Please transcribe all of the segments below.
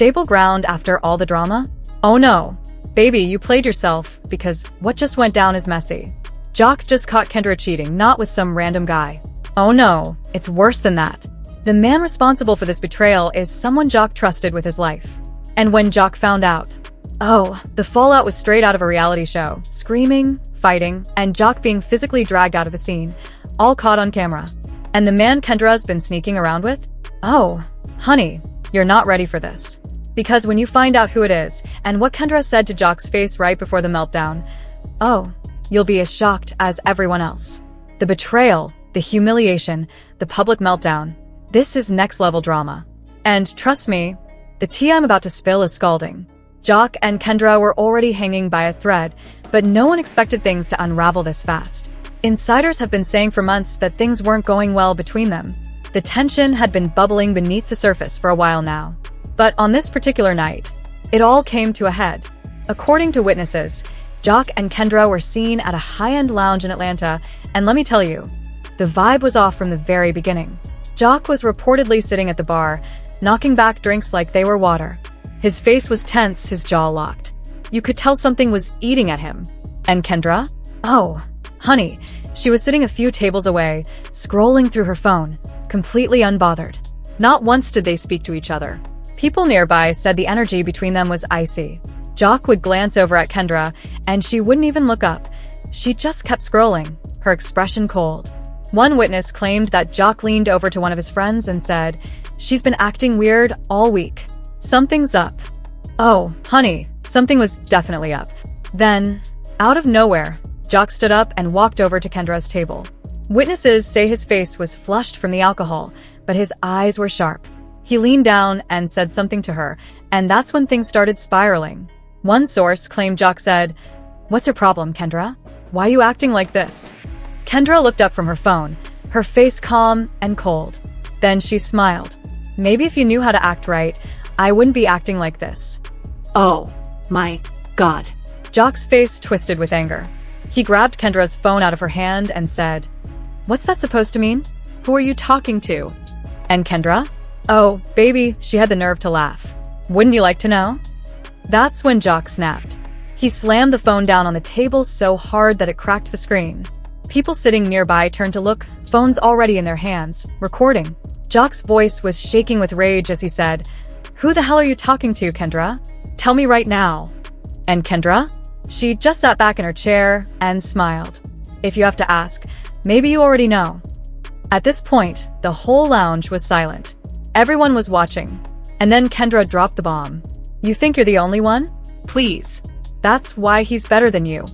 stable ground after all the drama? Oh no. Baby, you played yourself, because what just went down is messy. Jock just caught Kendra cheating, not with some random guy. Oh no, it's worse than that. The man responsible for this betrayal is someone Jock trusted with his life. And when Jock found out, oh, the fallout was straight out of a reality show. Screaming, fighting, and Jock being physically dragged out of the scene, all caught on camera. And the man Kendra's been sneaking around with? Oh, honey, you're not ready for this. Because when you find out who it is, and what Kendra said to Jock's face right before the meltdown, oh, you'll be as shocked as everyone else. The betrayal, the humiliation, the public meltdown. This is next-level drama. And trust me, the tea I'm about to spill is scalding. Jock and Kendra were already hanging by a thread, but no one expected things to unravel this fast. Insiders have been saying for months that things weren't going well between them. The tension had been bubbling beneath the surface for a while now. But on this particular night, it all came to a head. According to witnesses, Jock and Kendra were seen at a high-end lounge in Atlanta, and let me tell you, the vibe was off from the very beginning. Jock was reportedly sitting at the bar, knocking back drinks like they were water. His face was tense, his jaw locked. You could tell something was eating at him. And Kendra? Oh, honey, she was sitting a few tables away, scrolling through her phone, completely unbothered. Not once did they speak to each other. People nearby said the energy between them was icy. Jock would glance over at Kendra, and she wouldn't even look up. She just kept scrolling, her expression cold. One witness claimed that Jock leaned over to one of his friends and said, "She's been acting weird all week. Something's up." Oh, honey, something was definitely up. Then, out of nowhere, Jock stood up and walked over to Kendra's table. Witnesses say his face was flushed from the alcohol, but his eyes were sharp. He leaned down and said something to her, and that's when things started spiraling. One source claimed Jock said, "What's your problem, Kendra? Why are you acting like this?" Kendra looked up from her phone, her face calm and cold. Then she smiled. "Maybe if you knew how to act right, I wouldn't be acting like this." Oh, my God. Jock's face twisted with anger. He grabbed Kendra's phone out of her hand and said, "What's that supposed to mean? Who are you talking to?" And Kendra? Oh, baby, she had the nerve to laugh. "Wouldn't you like to know?" That's when Jock snapped. He slammed the phone down on the table so hard that it cracked the screen. People sitting nearby turned to look, phones already in their hands, recording. Jock's voice was shaking with rage as he said, "Who the hell are you talking to, Kendra? Tell me right now." And Kendra? She just sat back in her chair and smiled. "If you have to ask, maybe you already know." At this point, the whole lounge was silent. Everyone was watching. And then Kendra dropped the bomb. "You think you're the only one? Please. That's why he's better than you."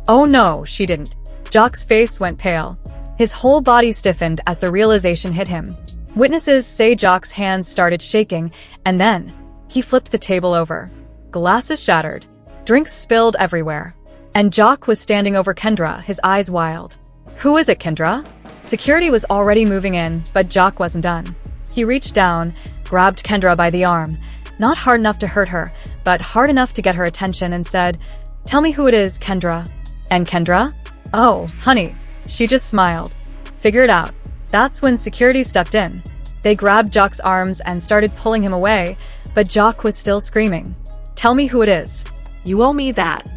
Oh no, she didn't. Jock's face went pale. His whole body stiffened as the realization hit him. Witnesses say Jock's hands started shaking, and then he flipped the table over. Glasses shattered. Drinks spilled everywhere. And Jock was standing over Kendra, his eyes wild. "Who is it, Kendra?" Security was already moving in, but Jock wasn't done. He reached down, grabbed Kendra by the arm, not hard enough to hurt her, but hard enough to get her attention, and said, "Tell me who it is, Kendra." And Kendra? Oh, honey. She just smiled. "Figure it out." That's when security stepped in. They grabbed Jock's arms and started pulling him away, but Jock was still screaming. "Tell me who it is." You owe me that.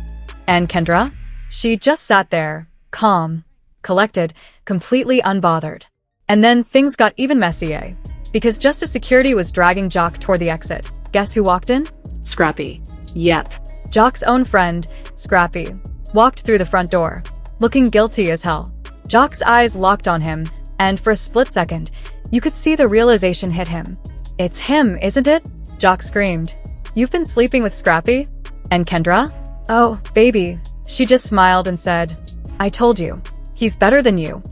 And Kendra? She just sat there, calm, collected, completely unbothered. And then things got even messier. Because just as security was dragging Jock toward the exit, guess who walked in? Scrappy. Yep. Jock's own friend, Scrappy, walked through the front door, looking guilty as hell. Jock's eyes locked on him, and for a split second, you could see the realization hit him. "It's him, isn't it?" Jock screamed. "You've been sleeping with Scrappy?" And Kendra? "Oh, baby." She just smiled and said, "I told you. He's better than you."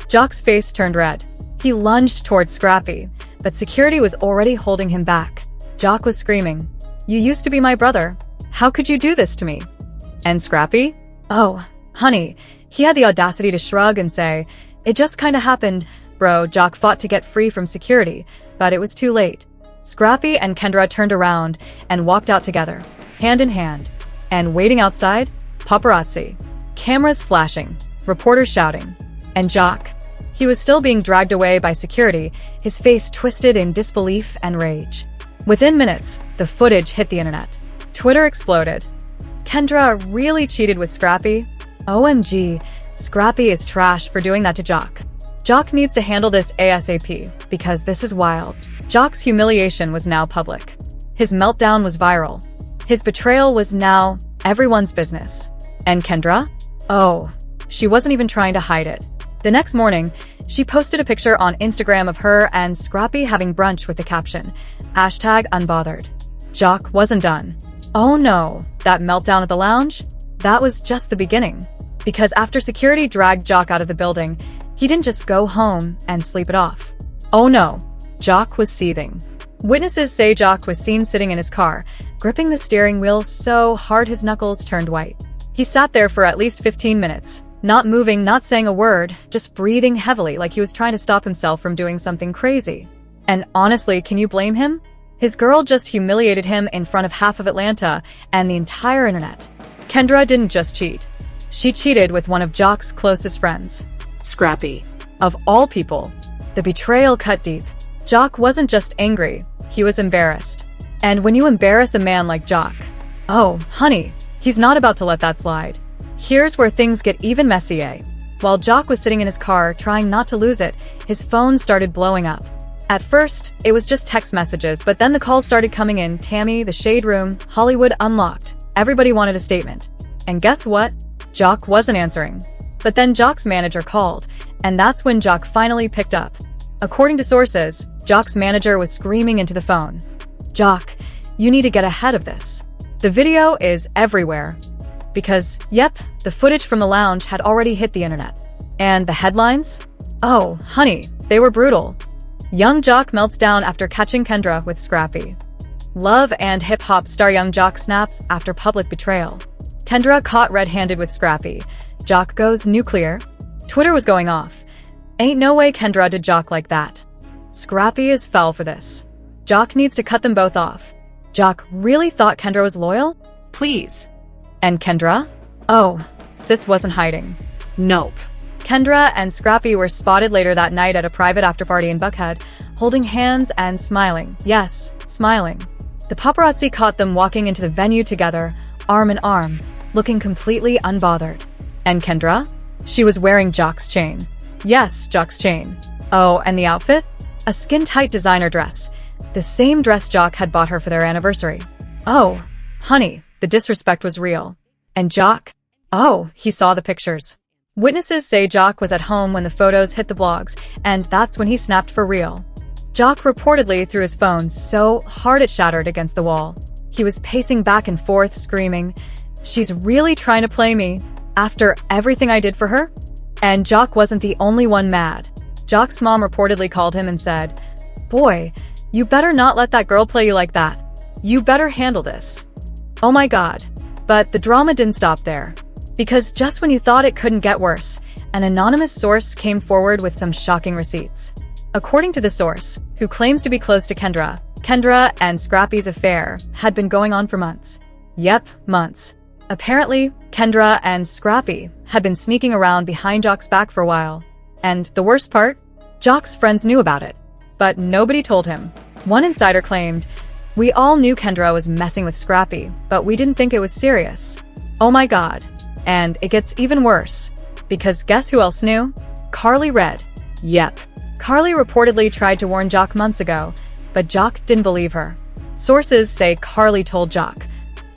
Jock's face turned red. He lunged towards Scrappy, but security was already holding him back. Jock was screaming, "You used to be my brother. How could you do this to me?" And Scrappy? Oh, honey, he had the audacity to shrug and say, "It just kinda happened, bro." Jock fought to get free from security, but it was too late. Scrappy and Kendra turned around and walked out together, hand in hand. And waiting outside, paparazzi. Cameras flashing, reporters shouting. And Jock? He was still being dragged away by security, his face twisted in disbelief and rage. Within minutes, the footage hit the internet. Twitter exploded. Kendra really cheated with Scrappy? OMG, Scrappy is trash for doing that to Jock. Jock needs to handle this ASAP, because this is wild. Jock's humiliation was now public. His meltdown was viral. His betrayal was now everyone's business. And Kendra? Oh, she wasn't even trying to hide it. The next morning, she posted a picture on Instagram of her and Scrappy having brunch with the caption, #unbothered. Jock wasn't done. Oh no, that meltdown at the lounge? That was just the beginning. Because after security dragged Jock out of the building, he didn't just go home and sleep it off. Oh no, Jock was seething. Witnesses say Jock was seen sitting in his car, gripping the steering wheel so hard his knuckles turned white. He sat there for at least 15 minutes, not moving, not saying a word, just breathing heavily like he was trying to stop himself from doing something crazy. And honestly, can you blame him? His girl just humiliated him in front of half of Atlanta and the entire internet. Kendra didn't just cheat. She cheated with one of Jock's closest friends. Scrappy. Of all people, the betrayal cut deep. Jock wasn't just angry, he was embarrassed. And when you embarrass a man like Jock, oh, honey, he's not about to let that slide. Here's where things get even messier. While Jock was sitting in his car trying not to lose it, his phone started blowing up. At first, it was just text messages, but then the calls started coming in. Tammy, the Shade Room, Hollywood Unlocked. Everybody wanted a statement. And guess what? Jock wasn't answering. But then Jock's manager called, and that's when Jock finally picked up. According to sources, Jock's manager was screaming into the phone, "Jock, you need to get ahead of this." The video is everywhere. Because, yep, the footage from the lounge had already hit the internet. And the headlines? Oh, honey, they were brutal. Young Jock melts down after catching Kendra with Scrappy. Love and hip-hop star Young Jock snaps after public betrayal. Kendra caught red-handed with Scrappy. Jock goes nuclear. Twitter was going off. Ain't no way Kendra did Jock like that. Scrappy is foul for this. Jock needs to cut them both off. Jock really thought Kendra was loyal? Please. And Kendra? Oh, sis wasn't hiding. Nope. Kendra and Scrappy were spotted later that night at a private afterparty in Buckhead, holding hands and smiling. Yes, smiling. The paparazzi caught them walking into the venue together, arm in arm, looking completely unbothered. And Kendra? She was wearing Jock's chain. Yes, Jock's chain. Oh, and the outfit? A skin-tight designer dress. The same dress Jock had bought her for their anniversary. Oh, honey, the disrespect was real. And Jock? Oh, he saw the pictures. Witnesses say Jock was at home when the photos hit the blogs, and that's when he snapped for real. Jock reportedly threw his phone so hard it shattered against the wall. He was pacing back and forth, screaming, "She's really trying to play me, after everything I did for her?" And Jock wasn't the only one mad. Jock's mom reportedly called him and said, "Boy, you better not let that girl play you like that. You better handle this." Oh my god. But the drama didn't stop there. Because just when you thought it couldn't get worse, an anonymous source came forward with some shocking receipts. According to the source, who claims to be close to Kendra and Scrappy's affair had been going on for months. Yep, months. Apparently, Kendra and Scrappy had been sneaking around behind Jock's back for a while. And the worst part? Jock's friends knew about it. But nobody told him. One insider claimed, "We all knew Kendra was messing with Scrappy, but we didn't think it was serious." Oh my god. And it gets even worse. Because guess who else knew? Carly Red. Yep. Carly reportedly tried to warn Jock months ago, but Jock didn't believe her. Sources say Carly told Jock,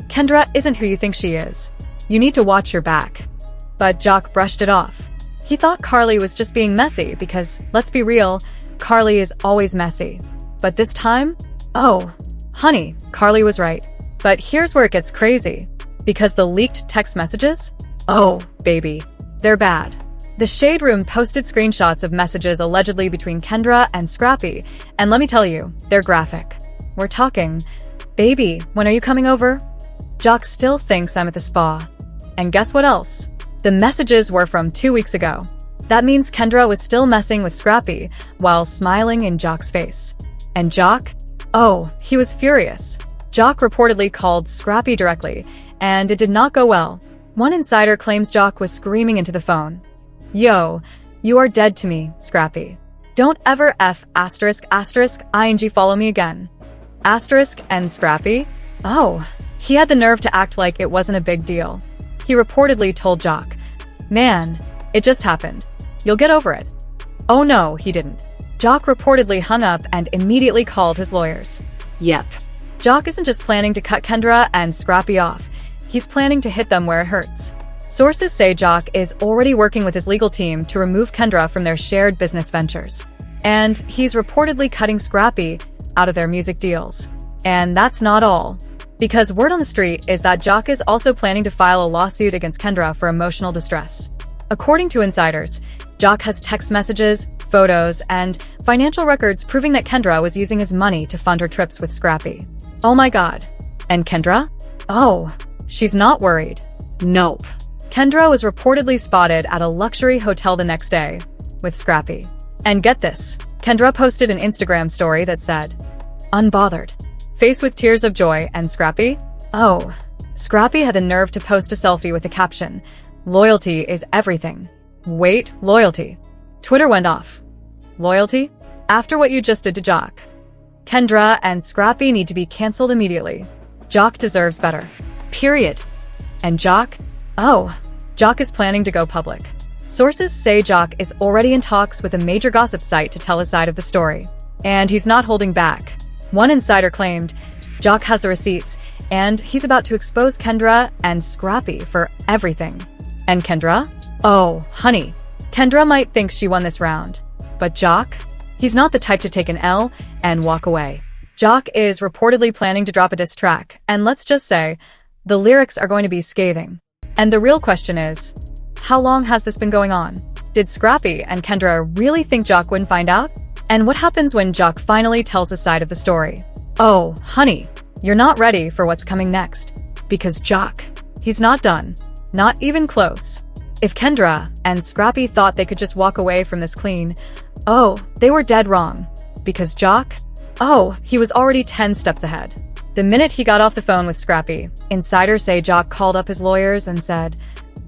"Kendra isn't who you think she is. You need to watch your back." But Jock brushed it off. He thought Carly was just being messy because, let's be real, Carly is always messy. But this time? Oh, honey, Carly was right. But here's where it gets crazy. Because the leaked text messages? Oh, baby. They're bad. The Shade Room posted screenshots of messages allegedly between Kendra and Scrappy, and let me tell you, they're graphic. We're talking, "Baby, when are you coming over? Jock still thinks I'm at the spa." And guess what else? The messages were from 2 weeks ago. That means Kendra was still messing with Scrappy while smiling in Jock's face. And Jock? Oh, he was furious. Jock reportedly called Scrappy directly, and it did not go well. One insider claims Jock was screaming into the phone, "Yo, you are dead to me, Scrappy. Don't ever ing follow me again." Asterisk and Scrappy? Oh, he had the nerve to act like it wasn't a big deal. He reportedly told Jock, "Man, it just happened. You'll get over it." Oh no, he didn't. Jock reportedly hung up and immediately called his lawyers. Yep. Jock isn't just planning to cut Kendra and Scrappy off. He's planning to hit them where it hurts. Sources say Jock is already working with his legal team to remove Kendra from their shared business ventures. And he's reportedly cutting Scrappy out of their music deals. And that's not all. Because word on the street is that Jock is also planning to file a lawsuit against Kendra for emotional distress. According to insiders, Jock has text messages, photos, and financial records proving that Kendra was using his money to fund her trips with Scrappy. Oh my god. And Kendra? Oh, she's not worried. Nope. Kendra was reportedly spotted at a luxury hotel the next day with Scrappy. And get this, Kendra posted an Instagram story that said, "Unbothered. Face with tears of joy," and Scrappy? Oh, Scrappy had the nerve to post a selfie with the caption, "Loyalty is everything." Wait, loyalty. Twitter went off. Loyalty? After what you just did to Jock. Kendra and Scrappy need to be cancelled immediately. Jock deserves better. Period. And Jock? Oh, Jock is planning to go public. Sources say Jock is already in talks with a major gossip site to tell his side of the story. And he's not holding back. One insider claimed Jock has the receipts, and he's about to expose Kendra and Scrappy for everything. And Kendra? Oh, honey. Kendra might think she won this round. But Jock? He's not the type to take an L and walk away. Jock is reportedly planning to drop a diss track, and let's just say, the lyrics are going to be scathing. And the real question is, how long has this been going on? Did Scrappy and Kendra really think Jock wouldn't find out? And what happens when Jock finally tells his side of the story? Oh, honey, you're not ready for what's coming next. Because Jock, he's not done. Not even close. If Kendra and Scrappy thought they could just walk away from this clean, oh, they were dead wrong. Because Jock? Oh, he was already 10 steps ahead. The minute he got off the phone with Scrappy, insiders say Jock called up his lawyers and said,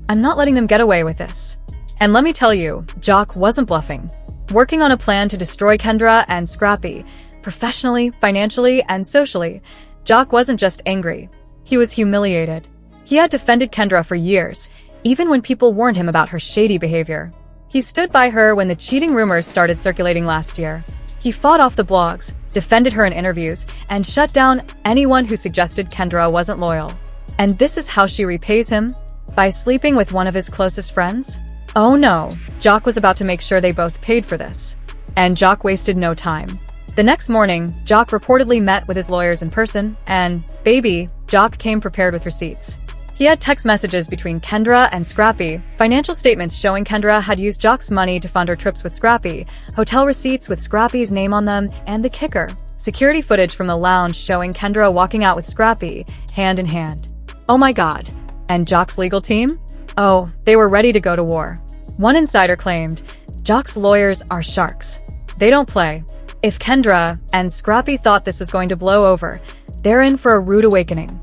"I'm not letting them get away with this." And let me tell you, Jock wasn't bluffing. Working on a plan to destroy Kendra and Scrappy, professionally, financially, and socially, Jock wasn't just angry. He was humiliated. He had defended Kendra for years, even when people warned him about her shady behavior. He stood by her when the cheating rumors started circulating last year. He fought off the blogs, defended her in interviews, and shut down anyone who suggested Kendra wasn't loyal. And this is how she repays him? By sleeping with one of his closest friends? Oh no, Jock was about to make sure they both paid for this. And Jock wasted no time. The next morning, Jock reportedly met with his lawyers in person, and, baby, Jock came prepared with receipts. He had text messages between Kendra and Scrappy, financial statements showing Kendra had used Jock's money to fund her trips with Scrappy, hotel receipts with Scrappy's name on them, and the kicker, security footage from the lounge showing Kendra walking out with Scrappy, hand in hand. Oh my god. And Jock's legal team? Oh, they were ready to go to war. One insider claimed, Jock's lawyers are sharks. They don't play. If Kendra and Scrappy thought this was going to blow over, they're in for a rude awakening.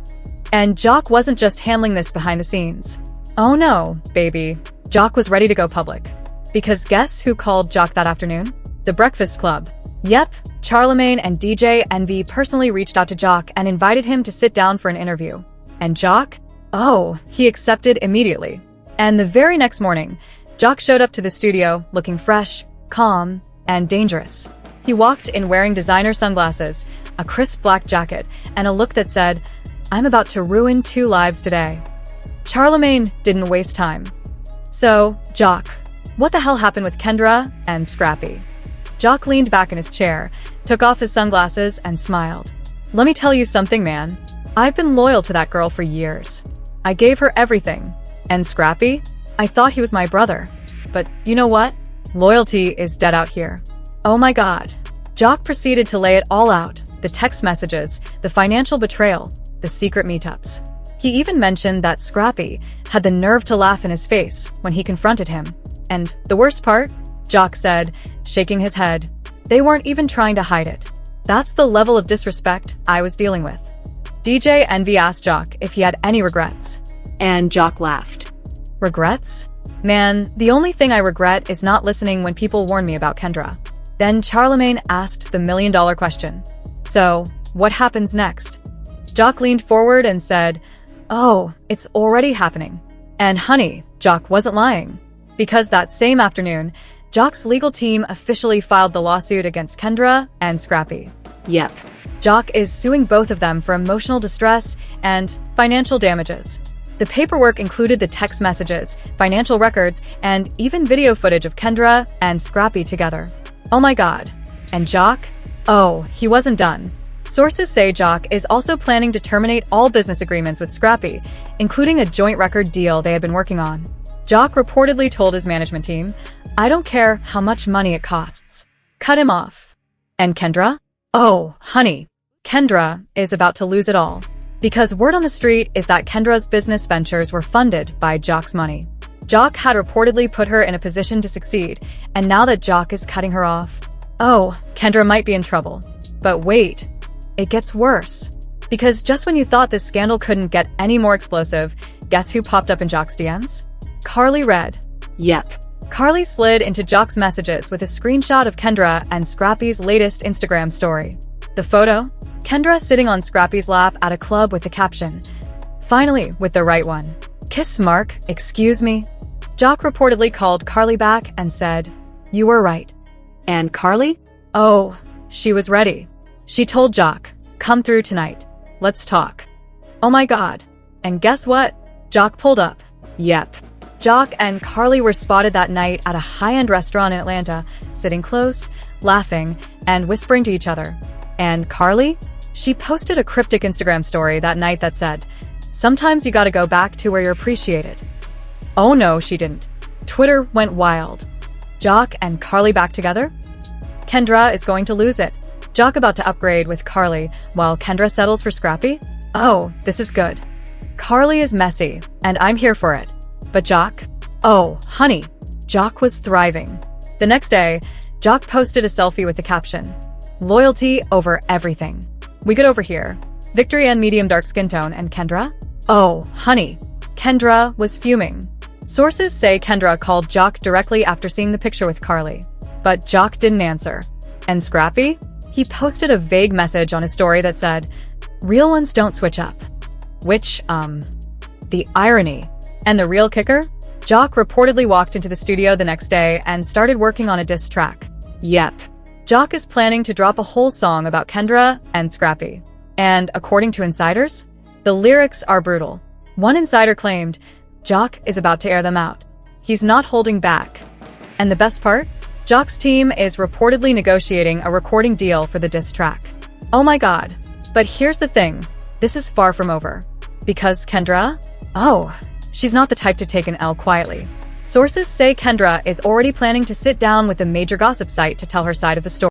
And Jock wasn't just handling this behind the scenes. Oh no, baby. Jock was ready to go public. Because guess who called Jock that afternoon? The Breakfast Club. Yep, Charlemagne and DJ Envy personally reached out to Jock and invited him to sit down for an interview. And Jock? Oh, he accepted immediately. And the very next morning, Jock showed up to the studio looking fresh, calm, and dangerous. He walked in wearing designer sunglasses, a crisp black jacket, and a look that said, "I'm about to ruin 2 lives today." Charlemagne didn't waste time. So, Jock, what the hell happened with Kendra and Scrappy? Jock leaned back in his chair, took off his sunglasses, and smiled. Let me tell you something, man. I've been loyal to that girl for years. I gave her everything. And Scrappy? I thought he was my brother. But you know what? Loyalty is dead out here. Oh my god. Jock proceeded to lay it all out. The text messages, the financial betrayal, the secret meetups. He even mentioned that Scrappy had the nerve to laugh in his face when he confronted him. And the worst part? Jock said, shaking his head, they weren't even trying to hide it. That's the level of disrespect I was dealing with. DJ Envy asked Jock if he had any regrets. And Jock laughed. Regrets? Man, the only thing I regret is not listening when people warn me about Kendra. Then Charlemagne asked the million-dollar question. So, What happens next? Jock leaned forward and said, "Oh, it's already happening." And honey, Jock wasn't lying. Because that same afternoon, Jock's legal team officially filed the lawsuit against Kendra and Scrappy. Yep. Jock is suing both of them for emotional distress and financial damages. The paperwork included the text messages, financial records, and even video footage of Kendra and Scrappy together. Oh my god. And Jock? Oh, he wasn't done. Sources say Jock is also planning to terminate all business agreements with Scrappy, including a joint record deal they had been working on. Jock reportedly told his management team, "I don't care how much money it costs. Cut him off." And Kendra? Oh, honey. Kendra is about to lose it all. Because word on the street is that Kendra's business ventures were funded by Jock's money. Jock had reportedly put her in a position to succeed, and now that Jock is cutting her off, oh, Kendra might be in trouble. But wait, it gets worse. Because just when you thought this scandal couldn't get any more explosive, guess who popped up in Jock's DMs? Carly Red. Yep. Carly slid into Jock's messages with a screenshot of Kendra and Scrappy's latest Instagram story. The photo? Kendra sitting on Scrappy's lap at a club with the caption, "Finally, with the right one. Kiss mark, excuse me." Jock reportedly called Carly back and said, "You were right." And Carly? Oh, she was ready. She told Jock, "Come through tonight. Let's talk." Oh my god. And guess what? Jock pulled up. Yep. Jock and Carly were spotted that night at a high-end restaurant in Atlanta, sitting close, laughing, and whispering to each other. And Carly? She posted a cryptic Instagram story that night that said, "Sometimes you gotta go back to where you're appreciated." Oh no, she didn't. Twitter went wild. Jock and Carly back together? Kendra is going to lose it. Jock about to upgrade with Carly, while Kendra settles for Scrappy? Oh, this is good. Carly is messy, and I'm here for it. But Jock? Oh, honey. Jock was thriving. The next day, Jock posted a selfie with the caption, "Loyalty over everything." We get over here. Victory and medium dark skin tone, and Kendra? Oh, honey. Kendra was fuming. Sources say Kendra called Jock directly after seeing the picture with Carly. But Jock didn't answer. And Scrappy? He posted a vague message on his story that said, "Real ones don't switch up." Which, the irony. And the real kicker? Jock reportedly walked into the studio the next day and started working on a diss track. Yep. Jock is planning to drop a whole song about Kendra and Scrappy. And according to insiders, the lyrics are brutal. One insider claimed, Jock is about to air them out. He's not holding back. And the best part? Jock's team is reportedly negotiating a recording deal for the diss track. Oh my god. But here's the thing. This is far from over. Because Kendra? Oh, she's not the type to take an L quietly. Sources say Kendra is already planning to sit down with a major gossip site to tell her side of the story.